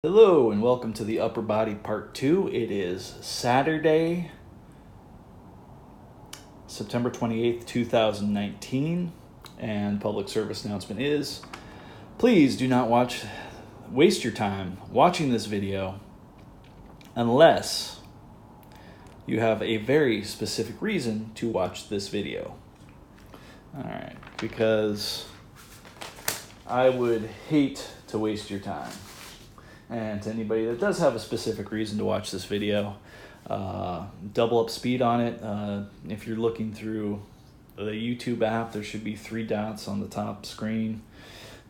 Hello and welcome to the Upper Body Part 2. It is Saturday, September 28th, 2019, and public service announcement is, please do not waste your time watching this video unless you have a very specific reason to watch this video. Alright, because I would hate to waste your time. And to anybody that does have a specific reason to watch this video, double up speed on it. If you're looking through the YouTube app, there should be 3 dots on the top screen.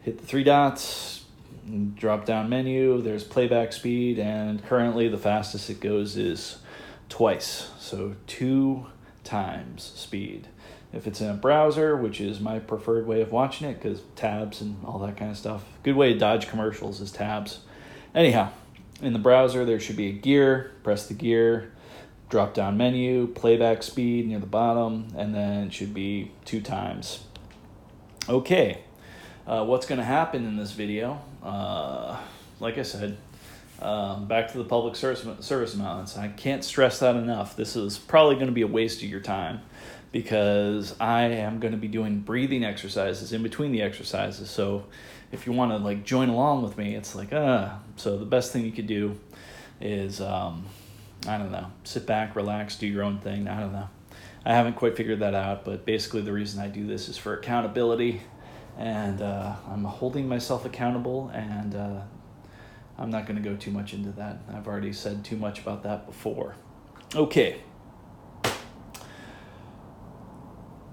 Hit the 3 dots, drop down menu, there's playback speed, and currently the fastest it goes is twice, so 2 times speed. If it's in a browser, which is my preferred way of watching it, because tabs and all that kind of stuff. Good way to dodge commercials is tabs. Anyhow, in the browser, there should be a gear. Press the gear, drop down menu, playback speed near the bottom, and then it should be 2 times. Okay, what's going to happen in this video? Like I said, back to the public service announcements. I can't stress that enough. This is probably going to be a waste of your time because I am going to be doing breathing exercises in between the exercises. So if you want to join along with me, it's so the best thing you could do is, I don't know, sit back, relax, do your own thing. I don't know. I haven't quite figured that out, but basically the reason I do this is for accountability, and I'm holding myself accountable, and I'm not going to go too much into that. I've already said too much about that before. Okay.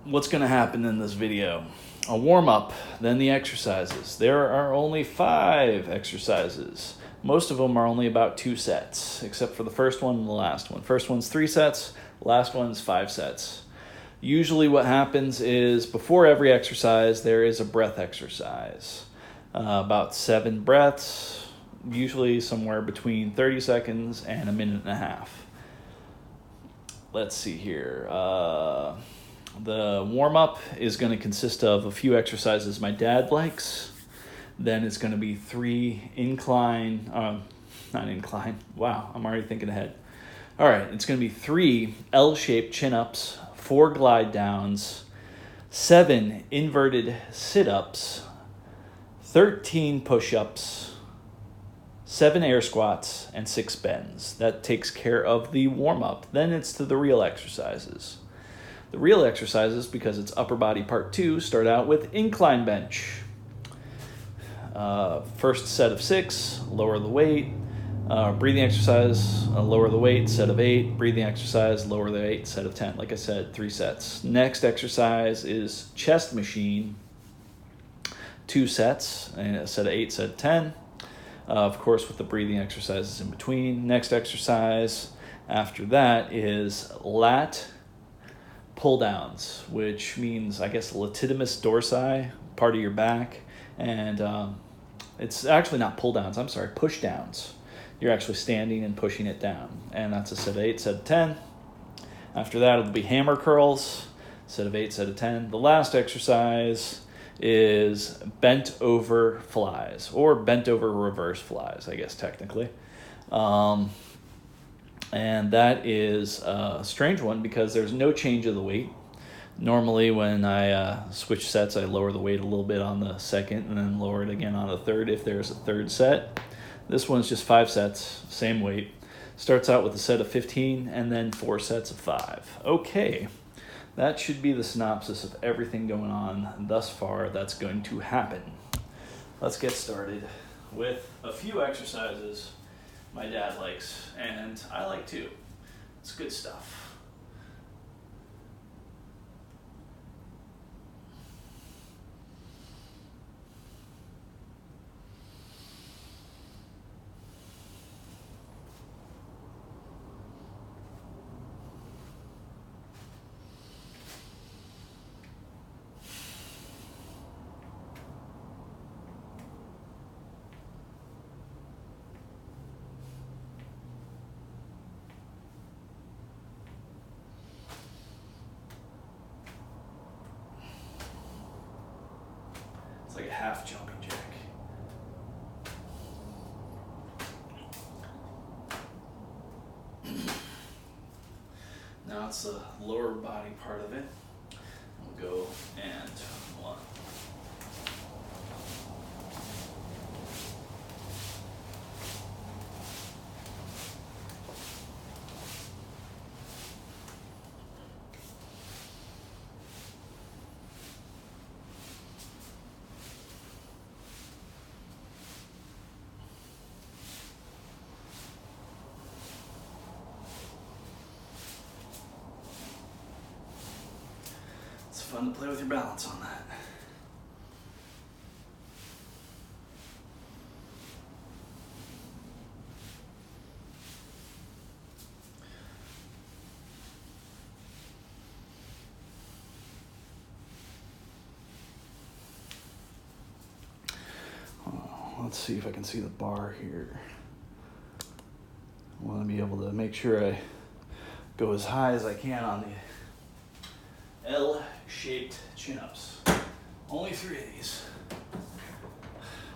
What's going to happen in this video? A warm-up, then the exercises. There are only 5 exercises. Most of them are only about 2 sets, except for the first one and the last one. First one's 3 sets, last one's 5 sets. Usually what happens is before every exercise, there is a breath exercise. About 7 breaths, usually somewhere between 30 seconds and a minute and a half. Let's see here. The warm-up is going to consist of a few exercises my dad likes. Then it's going to be 3 not incline. Wow, I'm already thinking ahead. All right, it's going to be 3 L-shaped chin-ups, 4 glide downs, 7 inverted sit-ups, 13 push-ups, 7 air squats, and 6 bends. That takes care of the warm-up. Then it's to the real exercises. The real exercises, because it's upper body part 2, start out with incline bench. First set of 6, lower the weight. Breathing exercise, lower the weight, set of 8. Breathing exercise, lower the weight, set of 10. Like I said, 3 sets. Next exercise is chest machine. 2 sets, a set of 8, set of 10. Of course, with the breathing exercises in between. Next exercise after that is lat pull downs, which means, I guess, latissimus dorsi, part of your back. And it's actually not pull downs, I'm sorry, push downs. You're actually standing and pushing it down. And that's a set of 8, set of 10. After that, it'll be hammer curls, set of 8, set of 10. The last exercise is bent over flies, or bent over reverse flies, I guess, technically. And that is a strange one because there's no change of the weight. Normally when I switch sets, I lower the weight a little bit on the second and then lower it again on the third if there's a third set. This one's just 5 sets, same weight. Starts out with a set of 15 and then 4 sets of 5. Okay, that should be the synopsis of everything going on thus far that's going to happen. Let's get started with a few exercises my dad likes, and I like too. It's good stuff. Like a half jumping jack. now it's the lower body part of it. We'll go and 1. It's fun to play with your balance on that. Let's see if I can see the bar here. I want to be able to make sure I go as high as I can on the L-shaped chin-ups. Only 3 of these,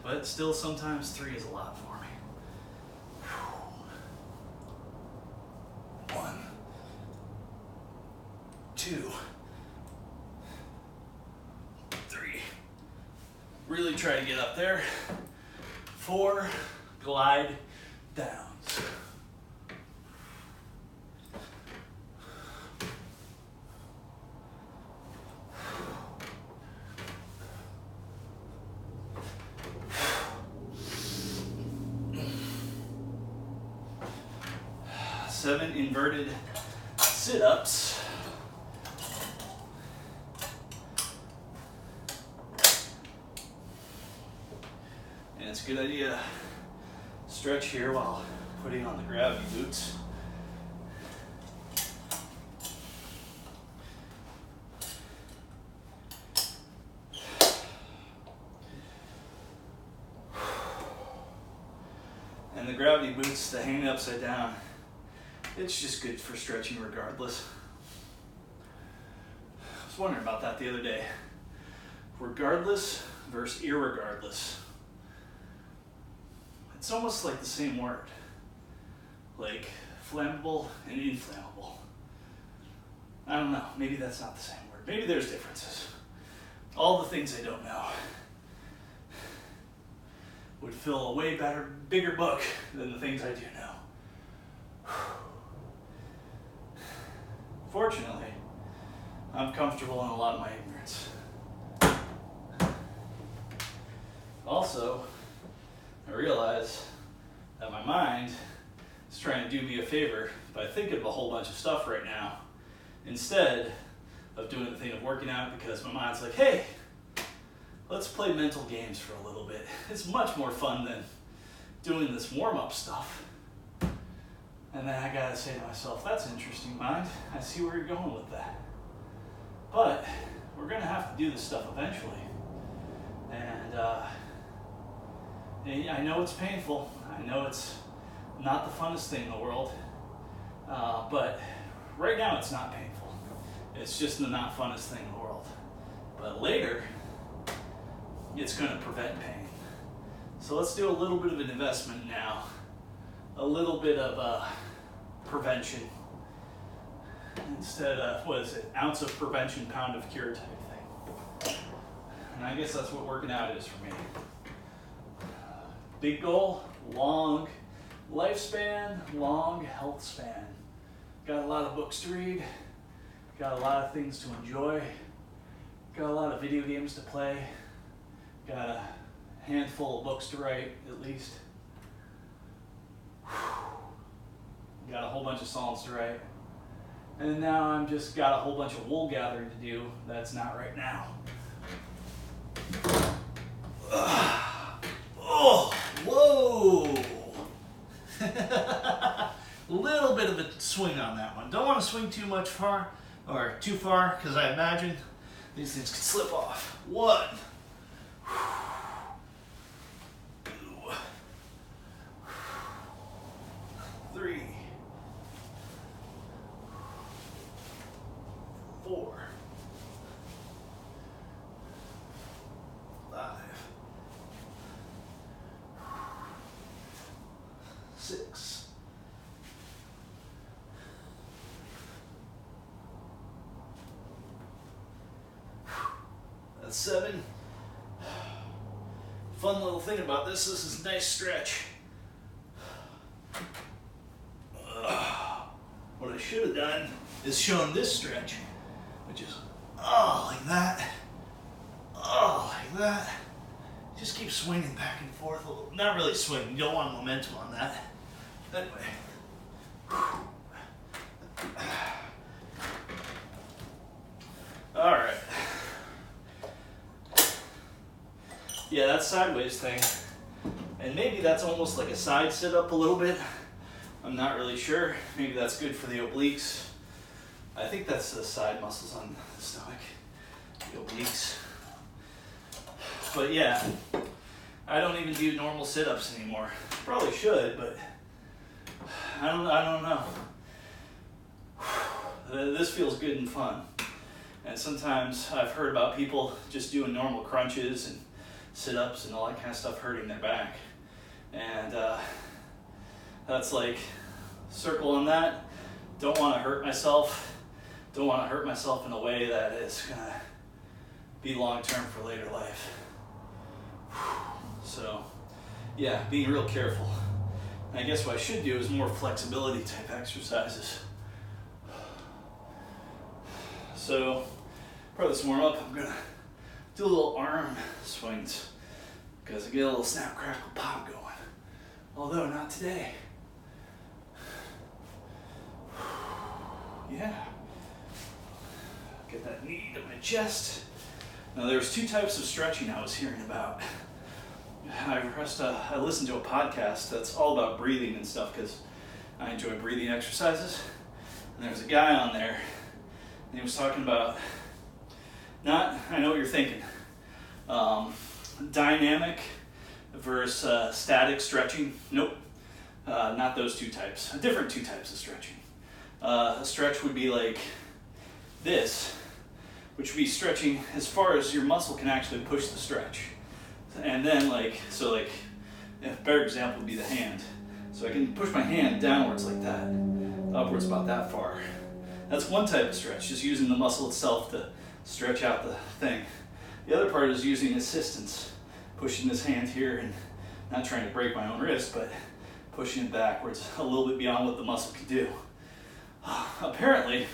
but still sometimes 3 is a lot for me. 1, 2, 3. Really try to get up there. 4, glide downs. Seven inverted sit-ups. And it's a good idea to stretch here while putting on the gravity boots. And the gravity boots, the hang upside down, it's just good for stretching regardless. I was wondering about that the other day. Regardless versus irregardless. It's almost like the same word. Like flammable and inflammable. I don't know, maybe that's not the same word. Maybe there's differences. All the things I don't know would fill a way bigger book than the things I do know. Fortunately, I'm comfortable in a lot of my ignorance. Also, I realize that my mind is trying to do me a favor by thinking of a whole bunch of stuff right now, instead of doing the thing of working out, because my mind's like, hey, let's play mental games for a little bit. It's much more fun than doing this warm-up stuff. And then I gotta say to myself, that's interesting, mind. I see where you're going with that. But we're gonna have to do this stuff eventually. And I know it's painful. I know it's not the funnest thing in the world. But right now it's not painful. It's just the not funnest thing in the world. But later, it's gonna prevent pain. So let's do a little bit of an investment now. A little bit of prevention instead of, what is it, ounce of prevention, pound of cure type thing. And I guess that's what working out is for me. Big goal, long lifespan, long health span. Got a lot of books to read, got a lot of things to enjoy, got a lot of video games to play, got a handful of books to write at least. Got a whole bunch of songs to write. And now I'm just got a whole bunch of wool gathering to do that's not right now. Oh, whoa. Little bit of a swing on that one. Don't want to swing too far, because I imagine these things could slip off. 1. 2. 3. 4. 5. 6. That's 7. Fun little thing about this is a nice stretch. What I should have done is shown this stretch, which is, like that. Like that. Just keep swinging back and forth a little. Not really swinging, you don't want momentum on that. That way. All right. Yeah, that sideways thing. And maybe that's almost like a side sit-up a little bit. I'm not really sure. Maybe that's good for the obliques. I think that's the side muscles on the stomach, the obliques. But yeah, I don't even do normal sit-ups anymore. Probably should, but I don't know. This feels good and fun. And sometimes I've heard about people just doing normal crunches and sit-ups and all that kind of stuff hurting their back. And that's like, circle on that. Don't want to hurt myself. Don't want to hurt myself in a way that is going to be long-term for later life. So, yeah, being real careful. I guess what I should do is more flexibility type exercises. So, for this warm-up, I'm going to do a little arm swings because I get a little snap, crackle, pop going. Although not today. Yeah. Get that knee to my chest. Now there's 2 types of stretching I was hearing about. I listened to a podcast that's all about breathing and stuff because I enjoy breathing exercises. And there's a guy on there and he was talking about I know what you're thinking, dynamic versus static stretching. Nope, not those 2 types. Different 2 types of stretching. A stretch would be like this, which would be stretching as far as your muscle can actually push the stretch. And then a better example would be the hand. So I can push my hand downwards like that, upwards about that far. That's one type of stretch, just using the muscle itself to stretch out the thing. The other part is using assistance, pushing this hand here and not trying to break my own wrist, but pushing it backwards a little bit beyond what the muscle can do. Apparently,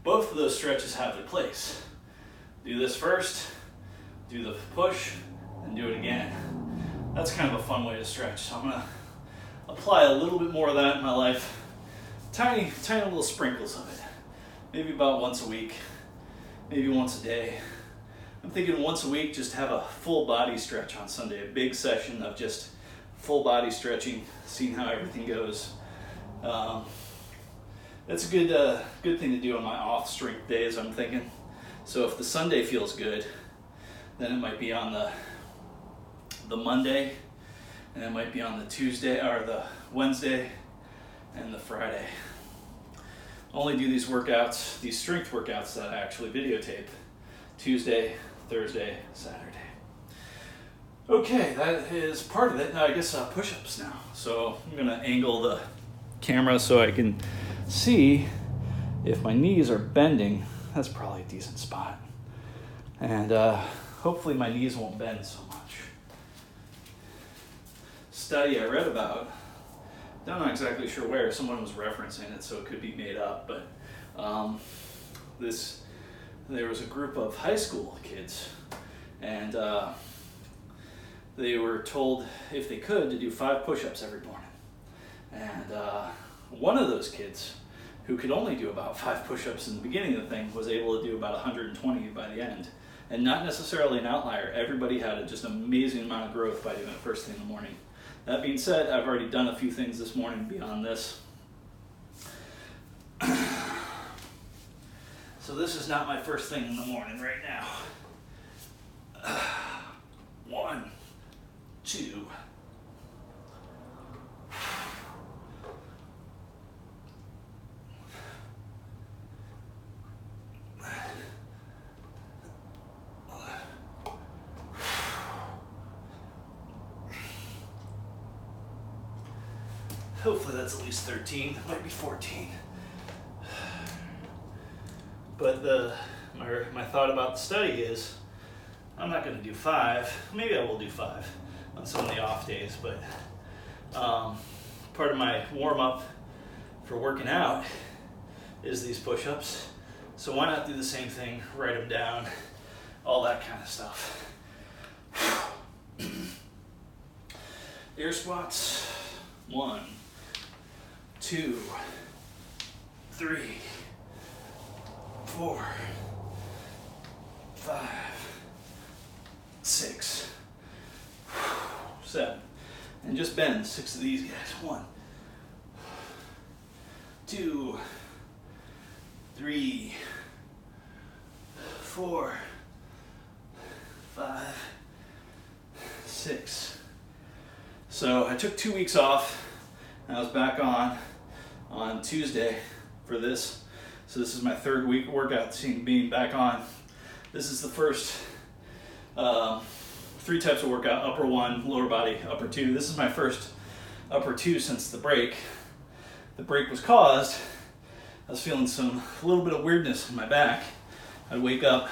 both of those stretches have their place. Do this first, do the push, and do it again. That's kind of a fun way to stretch. So I'm gonna apply a little bit more of that in my life. Tiny little sprinkles of it. Maybe about once a week, maybe once a day. I'm thinking once a week, just have a full body stretch on Sunday, a big session of just full body stretching, seeing how everything goes. That's a good thing to do on my off strength days, I'm thinking. So if the Sunday feels good, then it might be on the Monday, and it might be on the Tuesday or the Wednesday and the Friday. I only do these workouts, these strength workouts that I actually videotape Tuesday, Thursday, Saturday. Okay, that is part of it. Now I guess push-ups now. So I'm gonna angle the camera so I can see if my knees are bending. That's probably a decent spot. And hopefully my knees won't bend so much. Study I read about, I'm not exactly sure where, someone was referencing it, so it could be made up, but there was a group of high school kids, and they were told, if they could, to do 5 push-ups every morning. And one of those kids, who could only do about 5 push-ups in the beginning of the thing, was able to do about 120 by the end. And not necessarily an outlier. Everybody had just an amazing amount of growth by doing it first thing in the morning. That being said, I've already done a few things this morning beyond this. So this is not my first thing in the morning right now. 1, 2. Hopefully that's at least 13, it might be 14. But my thought about the study is, I'm not going to do 5. Maybe I will do 5 on some of the off days, but part of my warm-up for working out is these push-ups. So why not do the same thing, write them down, all that kind of stuff. Air squats, 1, 2, 3, 4, 5, 6, 7. And just bend 6 of these guys. 1, 2, 3, 4, 5, 6. So I took 2 weeks off, and I was back on Tuesday for this. So this is my 3rd week workout being back on. This is the first 3 types of workout: upper 1, lower body, upper 2. This is my first upper 2 since the break. The break was caused, I was feeling a little bit of weirdness in my back. I'd wake up,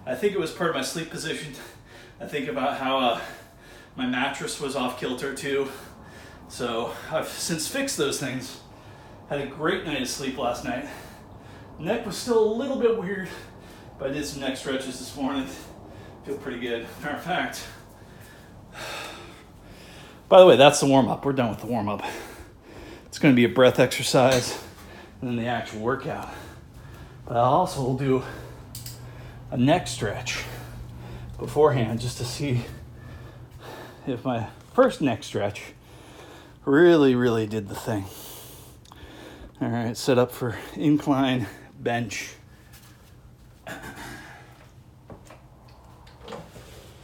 I think it was part of my sleep position. I think about how my mattress was off kilter too. So I've since fixed those things. Had a great night of sleep last night. Neck was still a little bit weird, but I did some neck stretches this morning. Feel pretty good. Matter of fact, by the way, that's the warm-up. We're done with the warm-up. It's going to be a breath exercise and then the actual workout. But I'll also do a neck stretch beforehand just to see if my first neck stretch really did the thing. All right, set up for incline bench.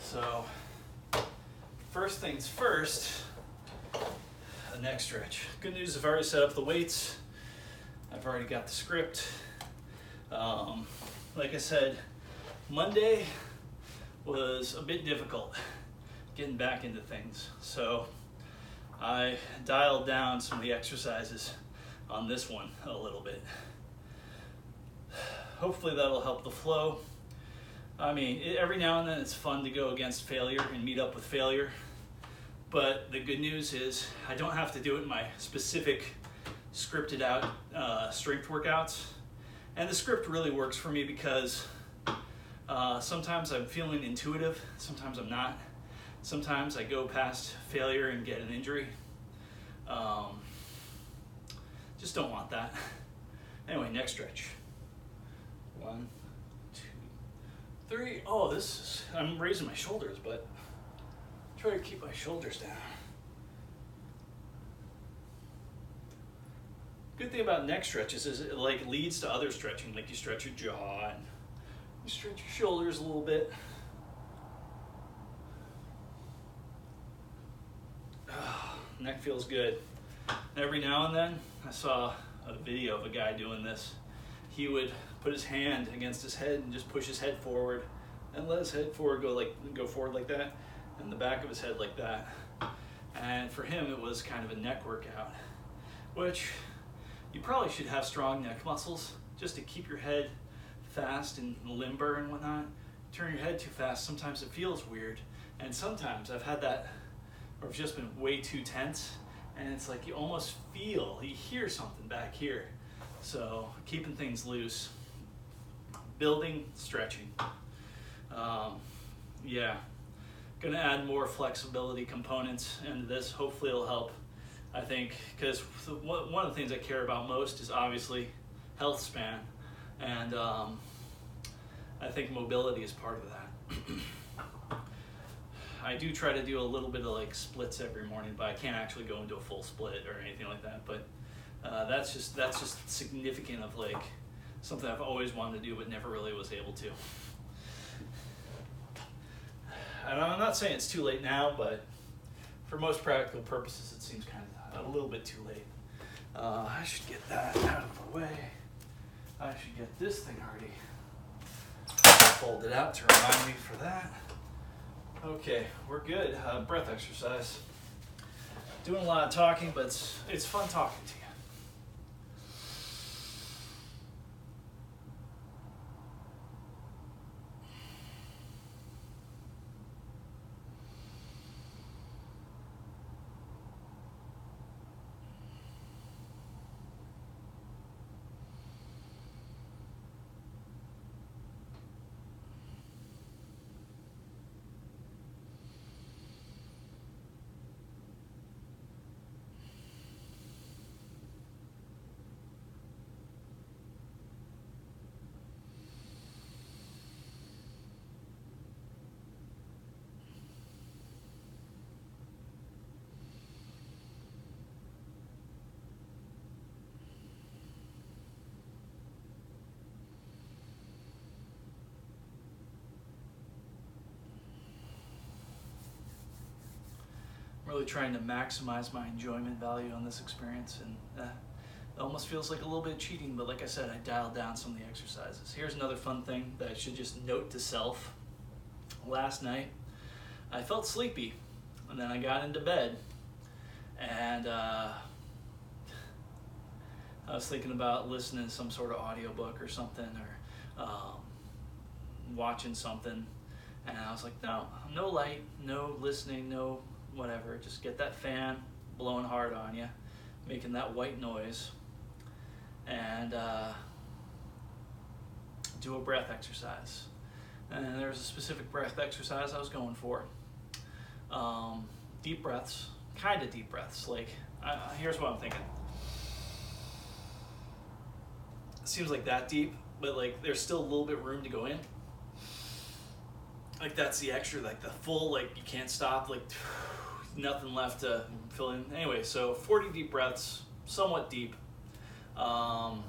So, first things first, a neck stretch. Good news, I've already set up the weights. I've already got the script. Like I said, Monday was a bit difficult getting back into things. So I dialed down some of the exercises on this one a little bit. Hopefully that'll help the flow. I mean, every now and then it's fun to go against failure and meet up with failure. But the good news is I don't have to do it in my specific scripted out strength workouts. And the script really works for me because sometimes I'm feeling intuitive, sometimes I'm not. Sometimes I go past failure and get an injury. Just don't want that. Anyway, neck stretch. 1, 2, 3. Oh, I'm raising my shoulders, but try to keep my shoulders down. Good thing about neck stretches is it like leads to other stretching. Like you stretch your jaw and you stretch your shoulders a little bit. Neck feels good. Every now and then, I saw a video of a guy doing this. He would put his hand against his head and just push his head forward and let his head forward go forward like that, and the back of his head like that. And for him, it was kind of a neck workout, which you probably should have strong neck muscles just to keep your head fast and limber and whatnot. Turn your head too fast, sometimes it feels weird. And sometimes I've had that where I've just been way too tense, and it's like you almost you hear something back here. So keeping things loose, building, stretching. Yeah, gonna add more flexibility components into this. Hopefully it'll help. I think, because one of the things I care about most is obviously health span, and I think mobility is part of that. I do try to do a little bit of like splits every morning, but I can't actually go into a full split or anything like that. But that's just significant of like something I've always wanted to do but never really was able to. And I'm not saying it's too late now, but for most practical purposes, it seems kind of a little bit too late. I should get that out of the way. I should get this thing already folded out to remind me for that. Okay, we're good. Breath exercise. Doing a lot of talking, but it's fun talking to you. really trying to maximize my enjoyment value on this experience, and it almost feels like a little bit of cheating, but like I said, I dialed down some of the exercises. Here's another fun thing that I should just note to self. Last night, I felt sleepy, and then I got into bed, and I was thinking about listening to some sort of audiobook or something, or watching something, and I was like, no light, no listening, no whatever, just get that fan blowing hard on you, making that white noise, and do a breath exercise. And there was a specific breath exercise I was going for. Deep breaths, kind of deep breaths. Like, here's what I'm thinking. It seems like that deep, but like there's still a little bit room to go in. Like that's the extra, like the full, like you can't stop, like nothing left to fill in. Anyway, so 40 deep breaths, somewhat deep, and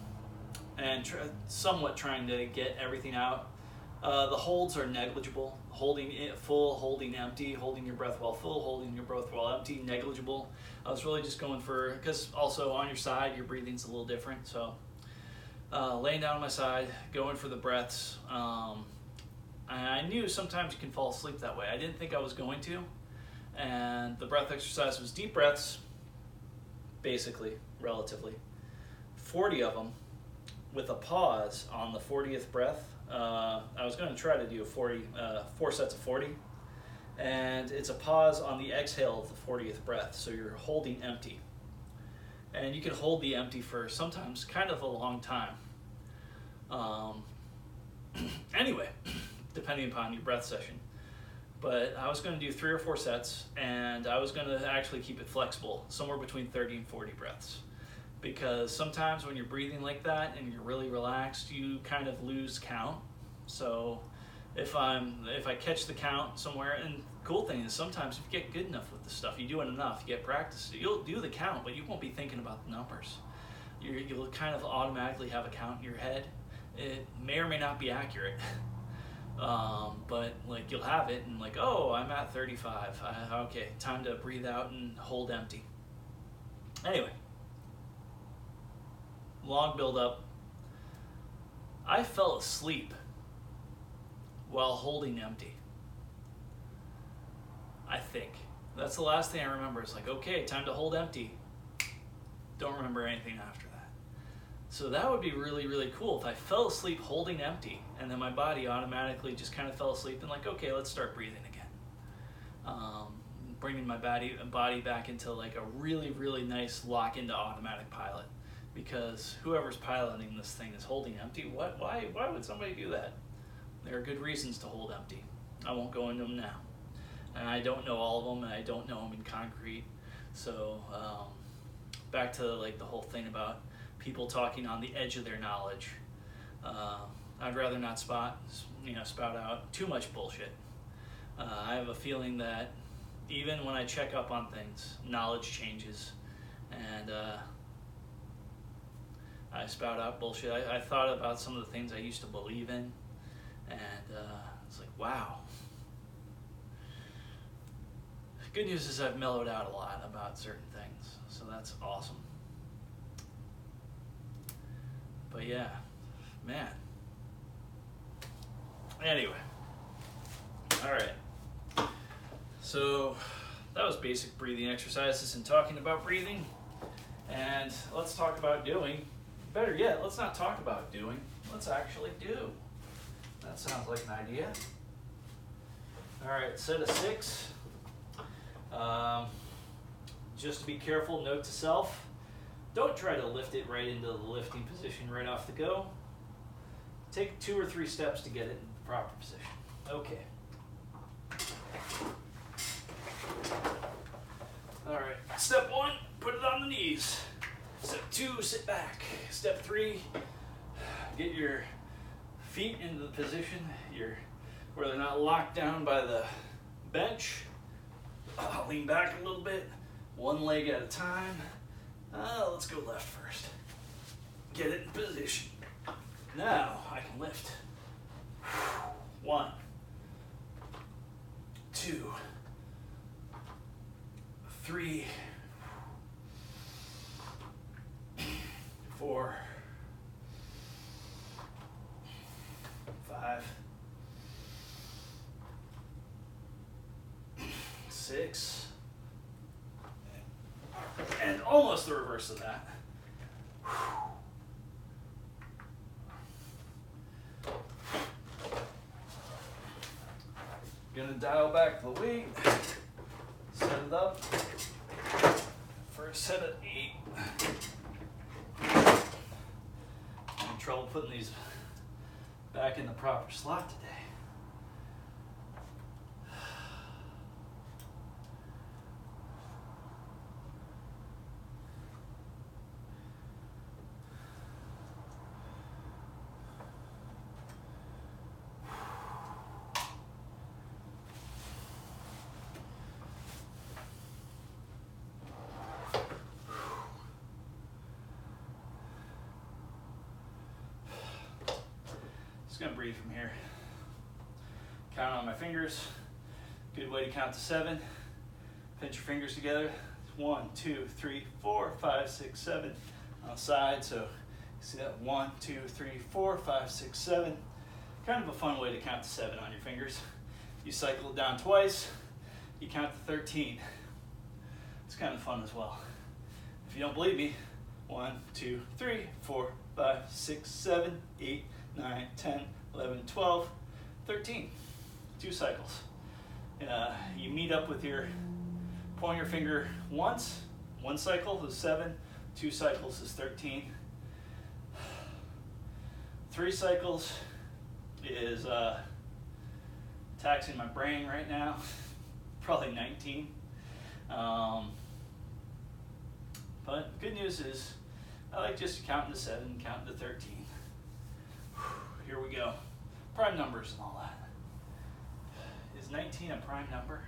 somewhat trying to get everything out. The holds are negligible. Holding it full, holding empty, holding your breath while full, holding your breath while empty, negligible. I was really just going for, because also on your side, your breathing's a little different. So laying down on my side, going for the breaths. I knew sometimes you can fall asleep that way. I didn't think I was going to. And the breath exercise was deep breaths, basically, relatively. 40 of them with a pause on the 40th breath. I was going to try to do 4 sets of 40, and it's a pause on the exhale of the 40th breath, so you're holding empty. And you can hold the empty for sometimes kind of a long time. Anyway, depending upon your breath session. But I was going to do 3 or 4 sets, and I was going to actually keep it flexible, somewhere between 30 and 40 breaths. Because sometimes when you're breathing like that and you're really relaxed, you kind of lose count. So if I catch the count somewhere, and the cool thing is sometimes if you get good enough with the stuff, you do it enough, you get practice, you'll do the count, but you won't be thinking about the numbers. You'll kind of automatically have a count in your head. It may or may not be accurate. But like you'll have it and like, oh, I'm at 35. Okay, time to breathe out and hold empty. Anyway. Long build up. I fell asleep while holding empty. I think. That's the last thing I remember. It's like, okay, time to hold empty. Don't remember anything after that. So that would be really, really cool if I fell asleep holding empty and then my body automatically just kind of fell asleep and like, okay, let's start breathing again. Bringing my body back into like a really, really nice lock into automatic pilot. Because whoever's piloting this thing is holding empty. Why would somebody do that? There are good reasons to hold empty. I won't go into them now. And I don't know all of them, and I don't know them in concrete. So back to like the whole thing about people talking on the edge of their knowledge. I'd rather not spout out too much bullshit. I have a feeling that even when I check up on things, knowledge changes, and I spout out bullshit. I thought about some of the things I used to believe in, and it's like, wow. Good news is I've mellowed out a lot about certain things, so that's awesome. But yeah, man. Anyway, all right. So that was basic breathing exercises and talking about breathing, and let's talk about doing. Better yet, let's not talk about doing, let's actually do. That sounds like an idea. All right, set of 6. Just to be careful, note to self, don't try to lift it right into the lifting position right off the go. Take 2 or 3 steps to get it in the proper position. Okay. All right, step 1, put it on the knees. Step 2, sit back. Step 3, get your feet into the position where they're not locked down by the bench. Lean back a little bit, 1 leg at a time. Let's go left first. Get it in position. Now I can lift. 1, 2, 3, 4, 5, 6, and almost the reverse of that. Gonna dial back the weight, set it up for a set of 8. Having trouble putting these back in the proper slot today. Gonna breathe from here. Count on my fingers. Good way to count to 7. Pinch your fingers together. 1, 2, 3, 4, 5, 6, 7. On the side, so you see that 1, 2, 3, 4, 5, 6, 7. Kind of a fun way to count to 7 on your fingers. You cycle it down twice. You count to 13. It's kind of fun as well. If you don't believe me, 1, 2, 3, 4, 5, 6, 7, 8, 9, 10, 11, 12, 13. 2 cycles. You meet up with your pointer finger once. 1 cycle is 7. 2 cycles is 13. 3 cycles is taxing my brain right now. Probably 19. But good news is I like just counting to 7, counting to 13. Here we go. Prime numbers and all that. Is 19 a prime number?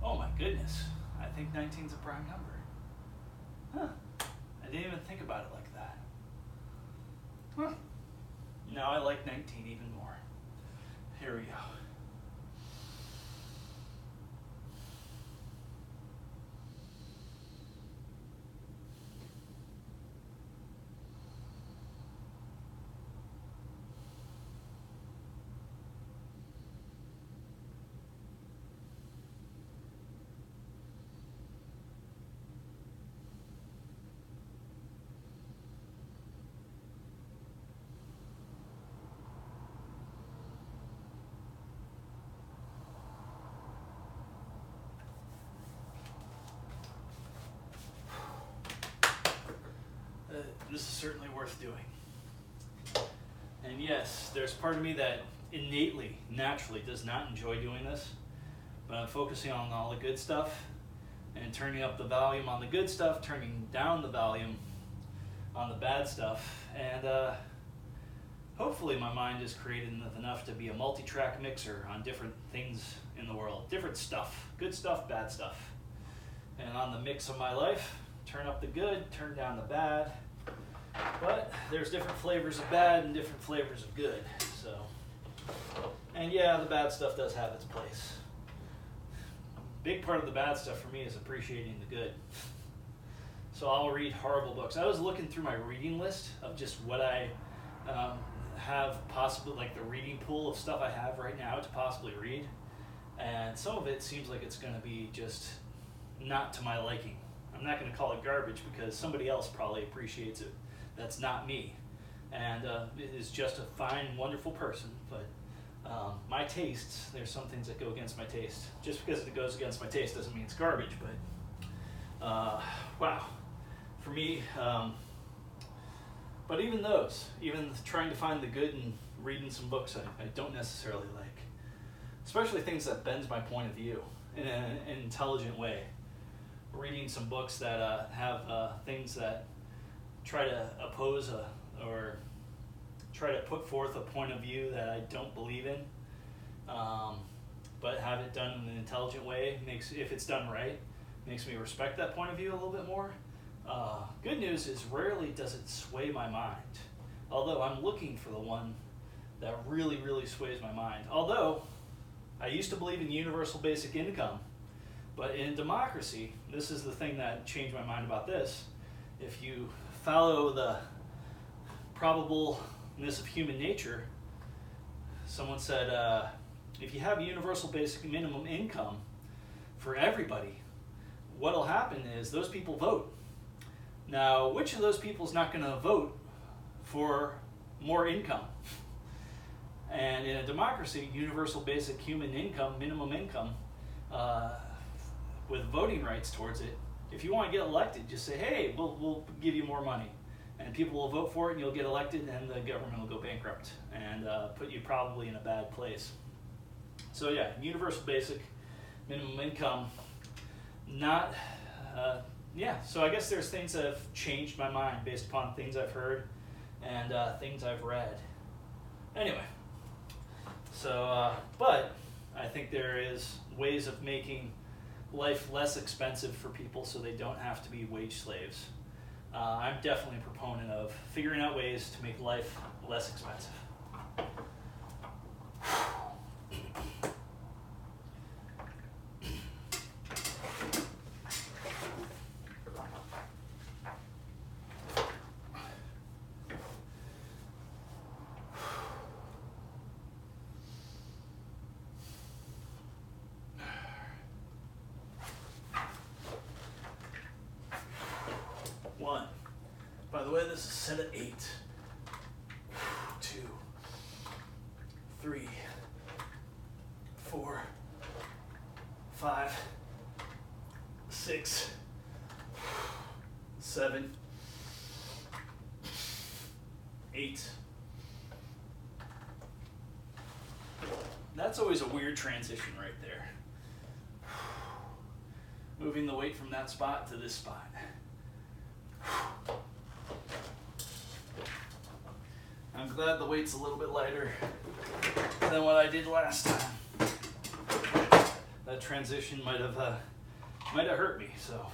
Oh my goodness. I think 19 is a prime number. Huh. I didn't even think about it like that. Huh. Now I like 19 even more. Here we go. This is certainly worth doing. And yes, there's part of me that innately, naturally does not enjoy doing this, but I'm focusing on all the good stuff and turning up the volume on the good stuff, turning down the volume on the bad stuff, and hopefully my mind is created enough to be a multi-track mixer on different things in the world, different stuff, good stuff, bad stuff. And on the mix of my life, turn up the good, turn down the bad. But there's different flavors of bad and different flavors of good. So, and yeah, the bad stuff does have its place. A big part of the bad stuff for me is appreciating the good. So I'll read horrible books. I was looking through my reading list of just what I have possibly, like the reading pool of stuff I have right now to possibly read. And some of it seems like it's going to be just not to my liking. I'm not going to call it garbage because somebody else probably appreciates it. That's not me. And it is just a fine, wonderful person. But my tastes, there's some things that go against my taste. Just because it goes against my taste doesn't mean it's garbage. But wow. For me, but even those, even trying to find the good in reading some books I don't necessarily like. Especially things that bends my point of view in an intelligent way. Reading some books that have things that try to oppose or try to put forth a point of view that I don't believe in, but have it done in an intelligent way, if it's done right, makes me respect that point of view a little bit more. Good news is rarely does it sway my mind, although I'm looking for the one that really, really sways my mind. Although I used to believe in universal basic income, But in democracy, this is the thing that changed my mind about this. If you follow the probableness of human nature, someone said, if you have a universal basic minimum income for everybody, what'll happen is those people vote. Now, which of those people is not going to vote for more income? And in a democracy, universal basic human income, minimum income, with voting rights towards it, if you want to get elected, just say, hey, we'll give you more money. And people will vote for it, and you'll get elected, and the government will go bankrupt and put you probably in a bad place. So yeah, universal basic minimum income, not, so I guess there's things that have changed my mind based upon things I've heard and things I've read. Anyway, so, but I think there is ways of making life less expensive for people so they don't have to be wage slaves. I'm definitely a proponent of figuring out ways to make life less expensive. One. By the way, this is a set of 8. 2, 3, 4, 5, 6, 7, 8. That's always a weird transition right there. Moving the weight from that spot to this spot. I'm glad the weight's a little bit lighter than what I did last time. That transition might have hurt me, so.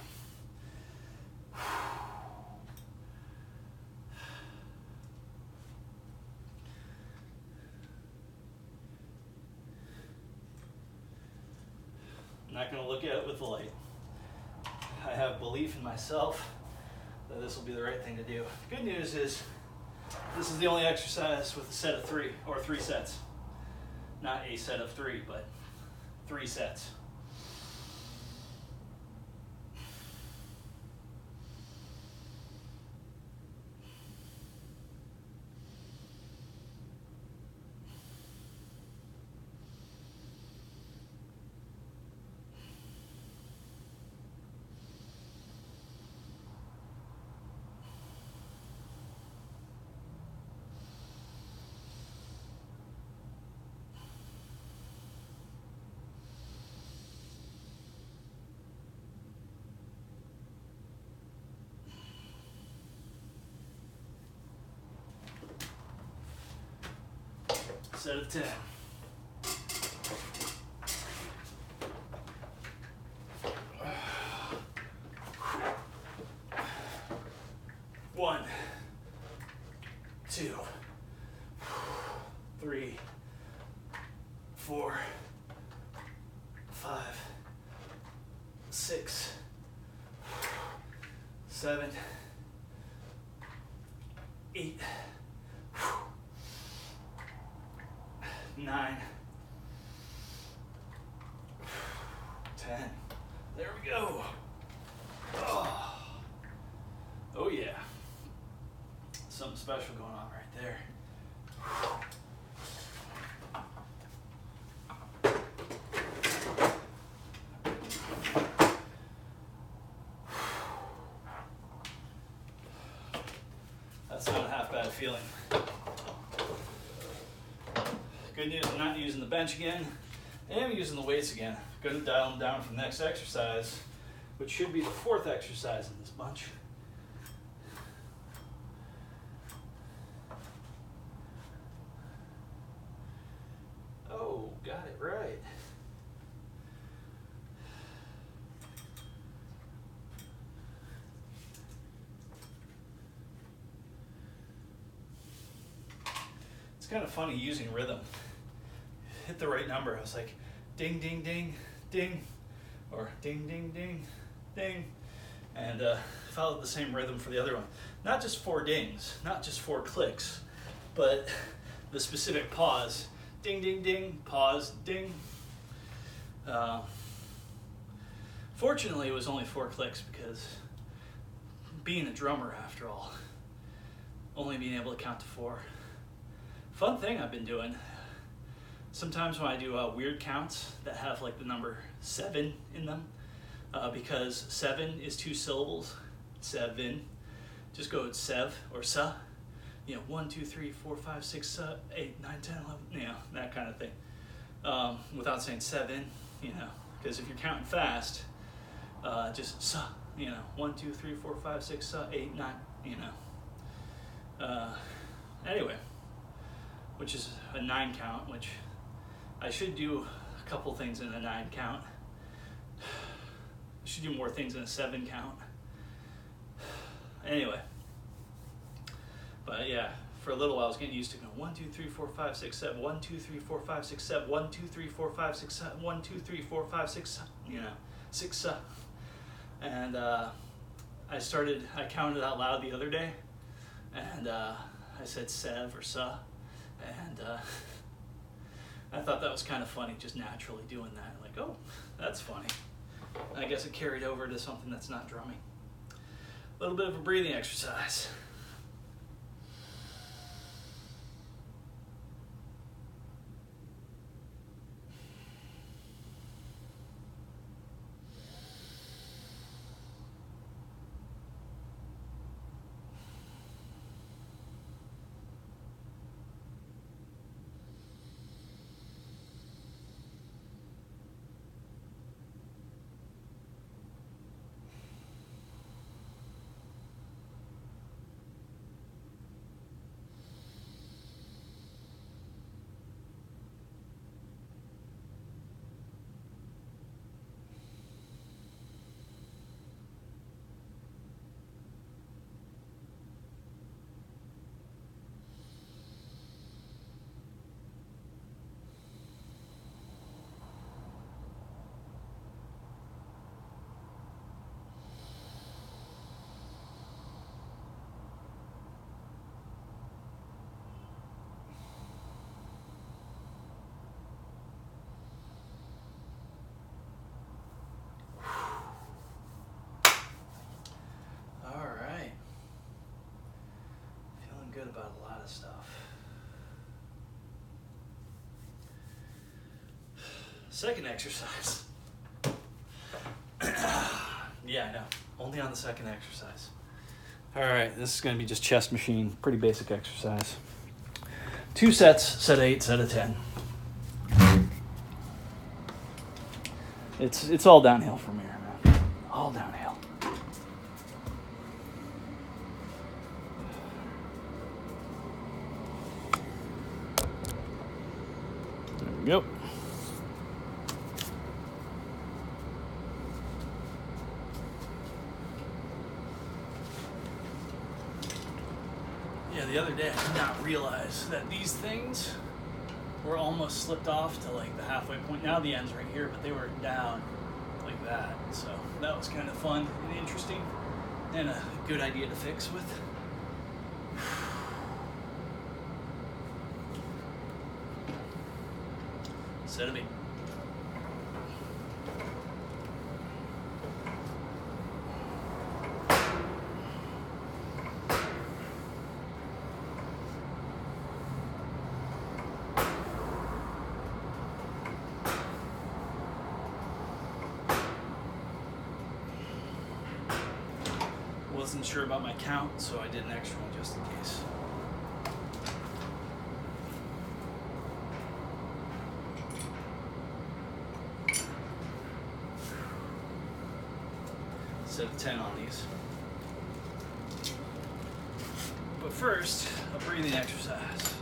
I'm not going to look at it with the light. I have belief in myself that this will be the right thing to do. Good news is this is the only exercise with a set of 3, or 3 sets. Not a set of 3, but 3 sets. Set of 10. One, 2, 3, 4, 5, 6, 7, 8, 9, 10. There we go. Oh yeah. Something special going on right there. That's not a half bad feeling. Good news, I'm not using the bench again. I am using the weights again. Going to dial them down for the next exercise, which should be the 4th exercise in this bunch. Oh, got it right. It's kind of funny using rhythm. Hit the right number. I was like, ding, ding, ding, ding. or ding, ding, ding, ding, and follow the same rhythm for the other one. Not just 4 dings, not just 4 clicks, but the specific pause. Ding, ding, ding, pause, ding. Fortunately, it was only 4 clicks because being a drummer, after all, only being able to count to 4. Fun thing I've been doing, sometimes when I do weird counts that have like the number 7 in them, because 7 is 2 syllables, 7, just go with sev or sa, 1, 2, 3, 4, 5, 6, 8, 9, 10, 11, that kind of thing, without saying 7, because if you're counting fast, just sa, 1, 2, 3, 4, 5, 6, sa, 8, 9, anyway, which is a 9 count, which I should do a couple things in a 9 count. I should do more things in a 7 count. Anyway, but yeah, for a little while I was getting used to going 1, 2, 3, 4, 5, 6, 7, 1, 2, 3, 4, 5, 6, 7, 1, 2, 3, 4, 5, 6, 7, 1, 2, 3, 4, 5, 6, 6, and I counted out loud the other day, and I said sev or sa, and I thought that was kind of funny, just naturally doing that. Like, oh, that's funny. I guess it carried over to something that's not drumming. A little bit of a breathing exercise. Good about a lot of stuff. Second exercise. Yeah, I know. Only on the second exercise. All right, this is going to be just chest machine. Pretty basic exercise. 2 sets, set of 8, set of 10. It's all downhill from here, man. All downhill. Yep. Yeah, the other day I did not realize that these things were almost slipped off to like the halfway point. Now the end's right here, but they were down like that. So that was kind of fun and interesting and a good idea to fix with. Set of 8. Wasn't sure about my count, so I did an extra one just in case. Set of 10 on these. But first, a breathing exercise.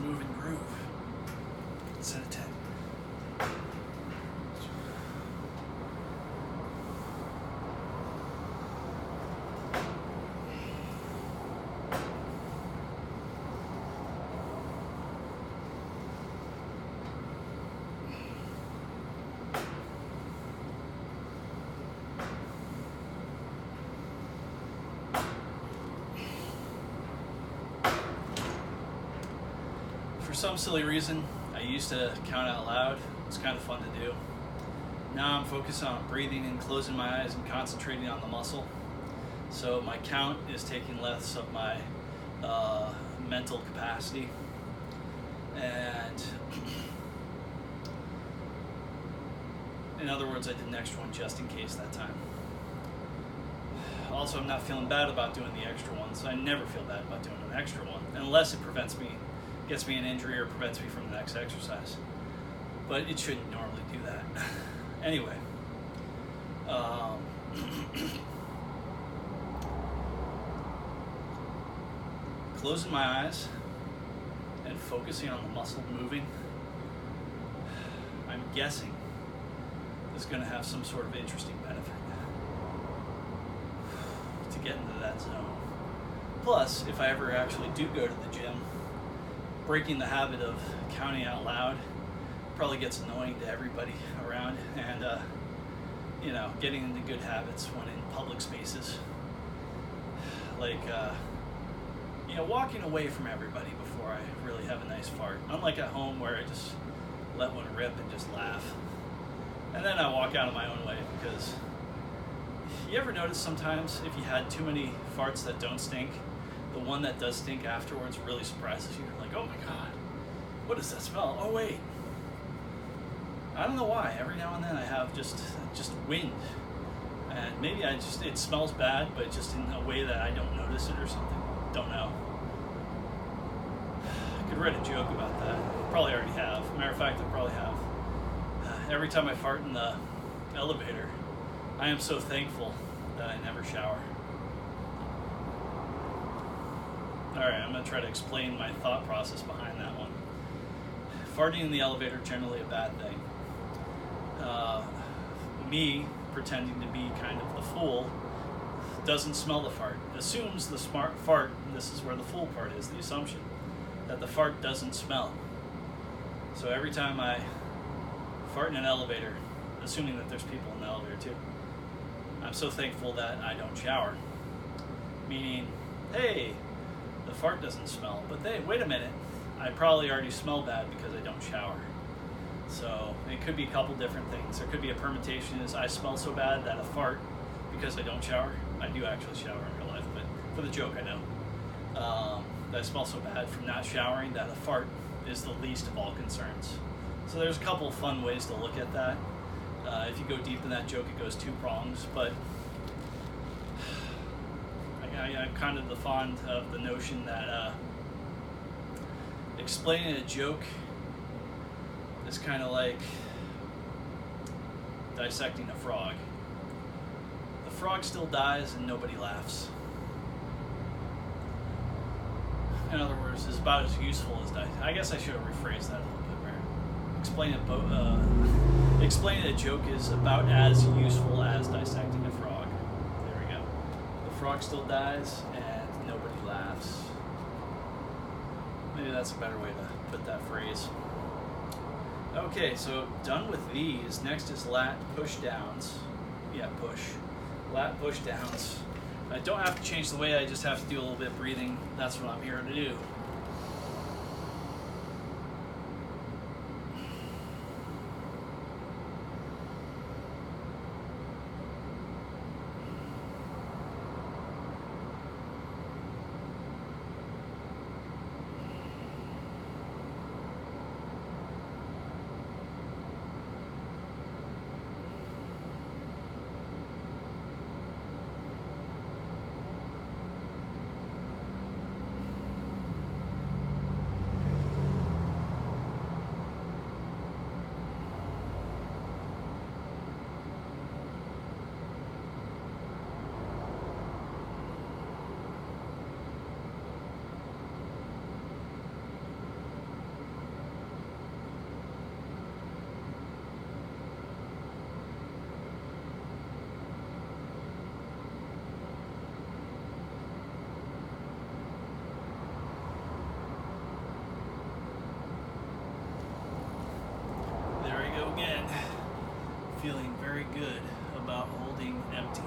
move and groove. Set a 10. For some silly reason, I used to count out loud. It's kind of fun to do. Now I'm focused on breathing and closing my eyes and concentrating on the muscle. So my count is taking less of my mental capacity. And in other words, I did an extra one just in case that time. Also, I'm not feeling bad about doing the extra one, so I never feel bad about doing an extra one, unless it gets me an injury or prevents me from the next exercise. But it shouldn't normally do that. Anyway, closing my eyes and focusing on the muscle moving, I'm guessing is going to have some sort of interesting benefit to get into that zone. Plus, if I ever actually do go to the gym, breaking the habit of counting out loud probably gets annoying to everybody around, and getting into good habits when in public spaces, like walking away from everybody before I really have a nice fart, unlike at home where I just let one rip and just laugh, and then I walk out of my own way. Because you ever notice sometimes if you had too many farts that don't stink, the one that does stink afterwards really surprises you. You're like, oh my god, what does that smell? Oh wait. I don't know why. Every now and then I have just wind. And maybe it smells bad, but just in a way that I don't notice it or something. Don't know. I could write a joke about that. Probably already have. Matter of fact, I probably have. Every time I fart in the elevator, I am so thankful that I never shower. Alright, I'm going to try to explain my thought process behind that one. Farting in the elevator is generally a bad thing. Me pretending to be kind of the fool doesn't smell the fart. Assumes the smart fart, and this is where the fool part is, the assumption that the fart doesn't smell. So every time I fart in an elevator, assuming that there's people in the elevator too, I'm so thankful that I don't shower. Meaning, hey, the fart doesn't smell, but wait a minute, I probably already smell bad because I don't shower. So it could be a couple different things. There could be a permutation is I smell so bad that a fart, because I don't shower, I do actually shower in real life, but for the joke I know, that I smell so bad from not showering that a fart is the least of all concerns. So there's a couple fun ways to look at that. If you go deep in that joke, it goes two prongs, but I'm kind of fond of the notion that explaining a joke is kind of like dissecting a frog. The frog still dies and nobody laughs. In other words, it's about as useful as I guess I should have rephrased that a little bit better. Explaining a joke is about as useful as dissecting a frog. There we go. The frog still dies and nobody laughs. Maybe that's a better way to put that phrase. Okay, so done with these. Next is lat push downs. Yeah, push. Lat push downs. I don't have to change the weight, I just have to do a little bit of breathing. That's what I'm here to do. very good about holding empty.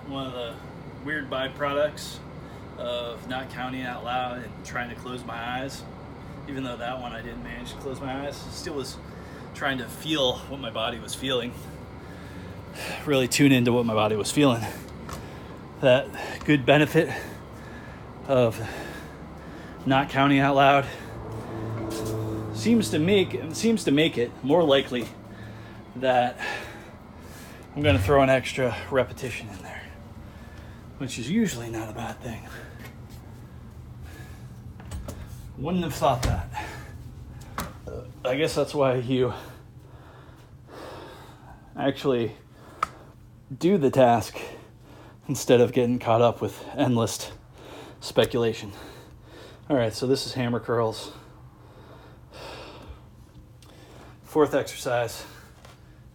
One of the weird byproducts of not counting out loud and trying to close my eyes, even though that one I didn't manage to close my eyes, still was trying to feel what my body was feeling, really tune into what my body was feeling. That good benefit of not counting out loud seems to make it more likely that I'm going to throw an extra repetition in there, which is usually not a bad thing. Wouldn't have thought that. I guess that's why you actually do the task instead of getting caught up with endless speculation. All right, so this is hammer curls. Fourth exercise,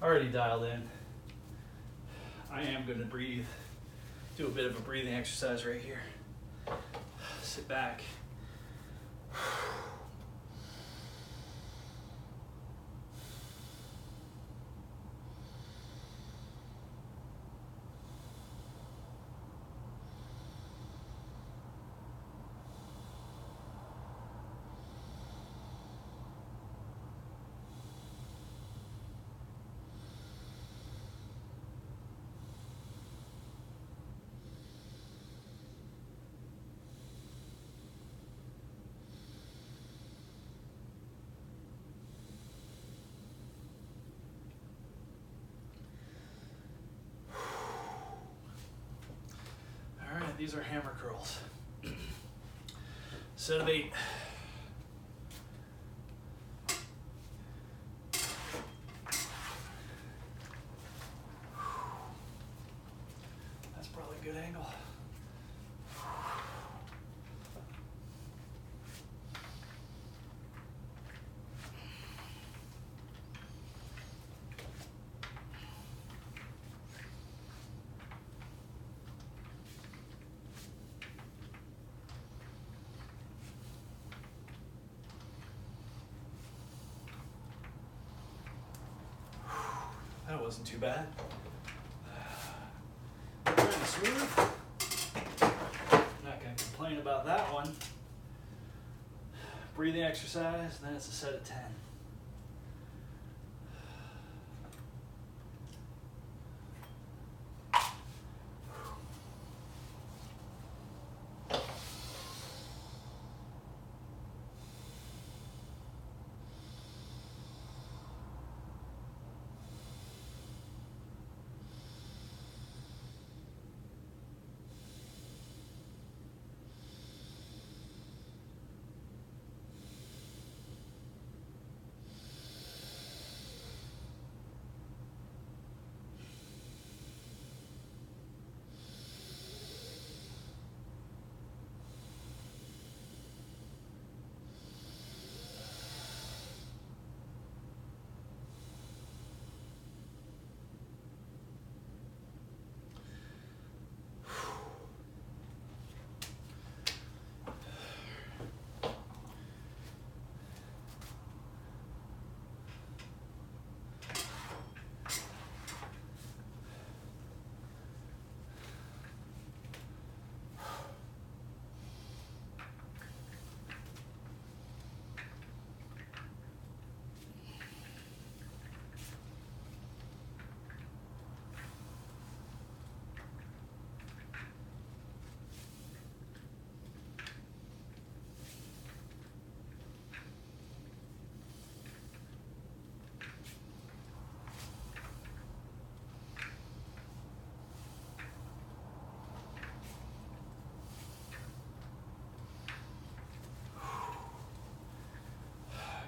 already dialed in. I am going to breathe, do a bit of a breathing exercise right here. Sit back. These are hammer curls. Set of 8. That's probably a good angle. That wasn't too bad. Pretty smooth. Not going to complain about that one. Breathing exercise, then it's a set of 10.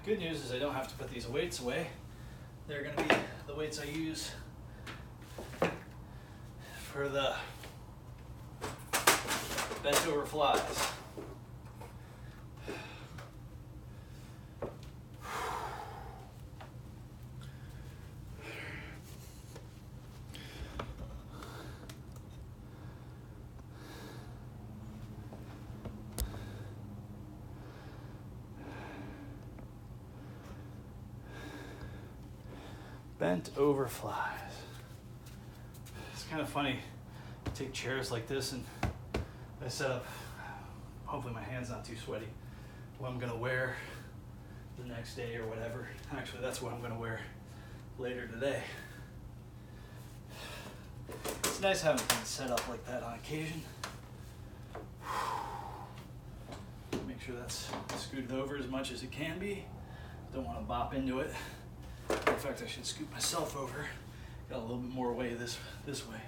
Good news is I don't have to put these weights away. They're going to be the weights I use for the bent over flies. Bent over flies. It's kind of funny. I take chairs like this and I set up, hopefully my hand's not too sweaty, what I'm gonna wear the next day or whatever. Actually, that's what I'm gonna wear later today. It's nice having things set up like that on occasion. Make sure that's scooted over as much as it can be. Don't want to bop into it. In fact, I should scoot myself over. Got a little bit more weight this way.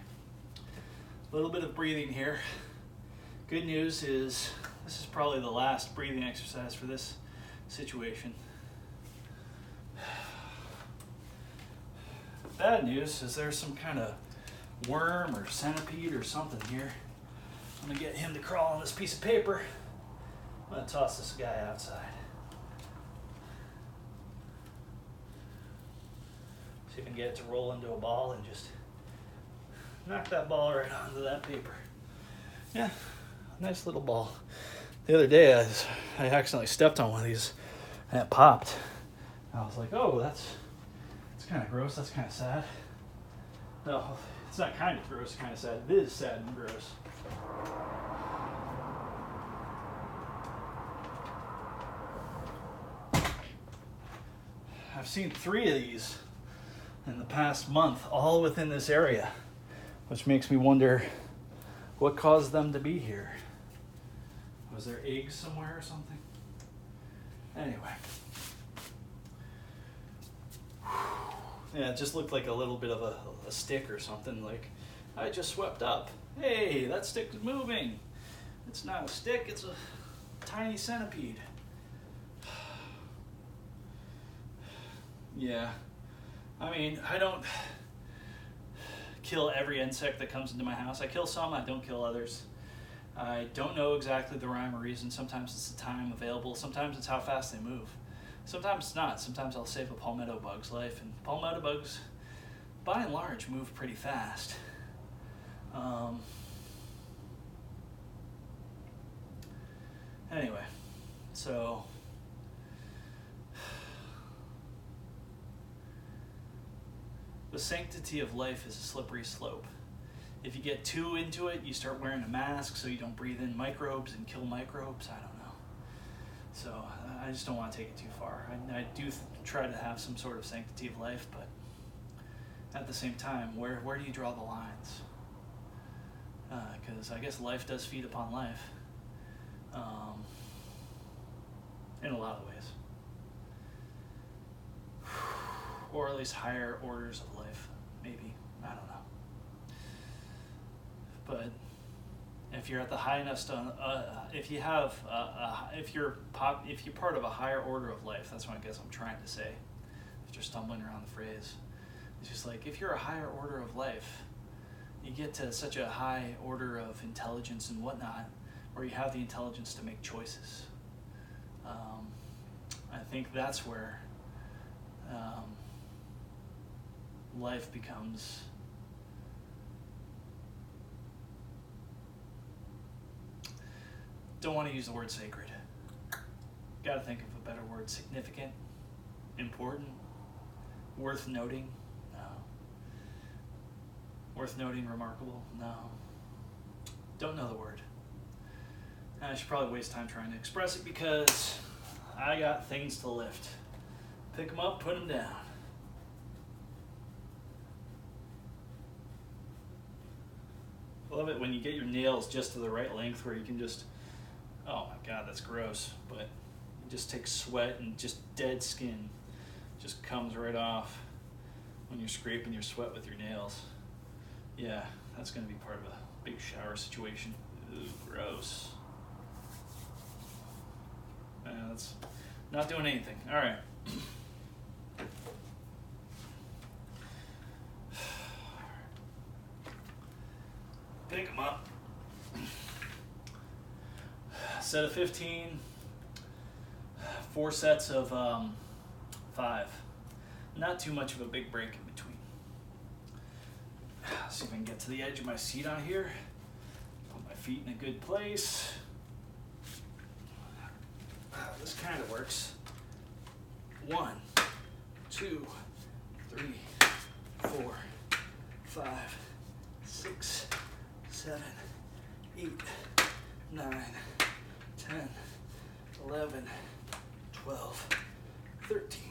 A little bit of breathing here. Good news is this is probably the last breathing exercise for this situation. Bad news is there's some kind of worm or centipede or something here. I'm gonna get him to crawl on this piece of paper. I'm gonna toss this guy outside. See if I can get it to roll into a ball and just knock that ball right onto that paper. Yeah, nice little ball. The other day I accidentally stepped on one of these and it popped. I was like, oh, that's kind of gross, that's kind of sad. No, it's not kind of gross, kind of sad. It is sad and gross. I've seen 3 of these in the past month, all within this area, which makes me wonder what caused them to be here. Was there eggs somewhere or something? Anyway. Yeah, it just looked like a little bit of a stick or something, like I just swept up. Hey, that stick is moving. It's not a stick, it's a tiny centipede. Yeah. I mean, I don't kill every insect that comes into my house. I kill some, I don't kill others. I don't know exactly the rhyme or reason. Sometimes it's the time available. Sometimes it's how fast they move. Sometimes it's not. Sometimes I'll save a palmetto bug's life. And palmetto bugs, by and large, move pretty fast. Anyway, so the sanctity of life is a slippery slope. If you get too into it, you start wearing a mask so you don't breathe in microbes and kill microbes. I don't know. So I just don't want to take it too far. I do try to have some sort of sanctity of life, but at the same time, where do you draw the lines? Because I guess life does feed upon life in a lot of ways. Or at least higher orders of life, maybe. I don't know. But if you're at the high enough if you're part of a higher order of life, that's what I guess I'm trying to say. After stumbling around the phrase, it's just like if you're a higher order of life, you get to such a high order of intelligence and whatnot, where you have the intelligence to make choices. I think that's where life becomes don't want to use the word sacred. Gotta think of a better word. Significant, important, worth noting, no. Worth noting, remarkable, no. Don't know the word. And I should probably waste time trying to express it because I got things to lift. Pick them up, put them down. I love it when you get your nails just to the right length where you can just, oh my God, that's gross, but you just take sweat and just dead skin just comes right off when you're scraping your sweat with your nails. Yeah, that's gonna be part of a big shower situation. Ooh, gross. That's not doing anything. All right. Pick them up. Set of 15. 4 sets of 5. Not too much of a big break in between. See if I can get to the edge of my seat on here. Put my feet in a good place. This kind of works. 1, 2, 3, 4, 5, 6, 7, 8, 9, 10, 11, 12, 13.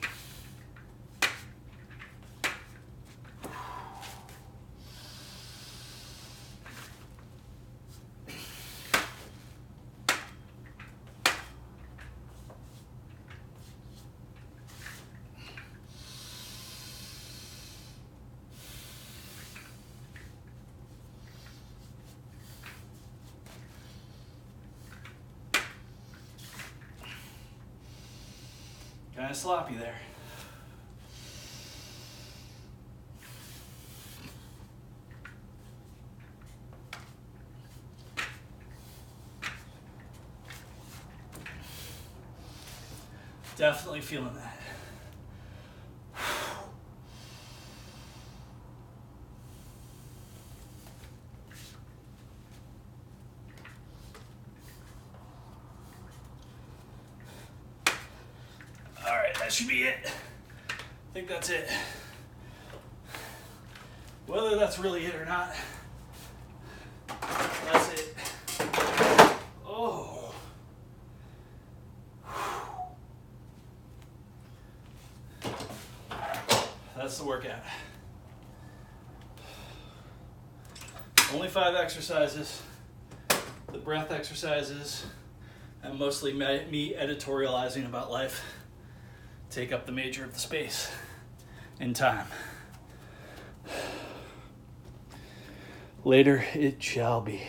Kind of sloppy there. Definitely feeling that. That should be it. I think that's it. Whether that's really it or not, that's it. Oh. That's the workout. Only 5 exercises. The breath exercises, and mostly me editorializing about life take up the major of the space and time. Later it shall be.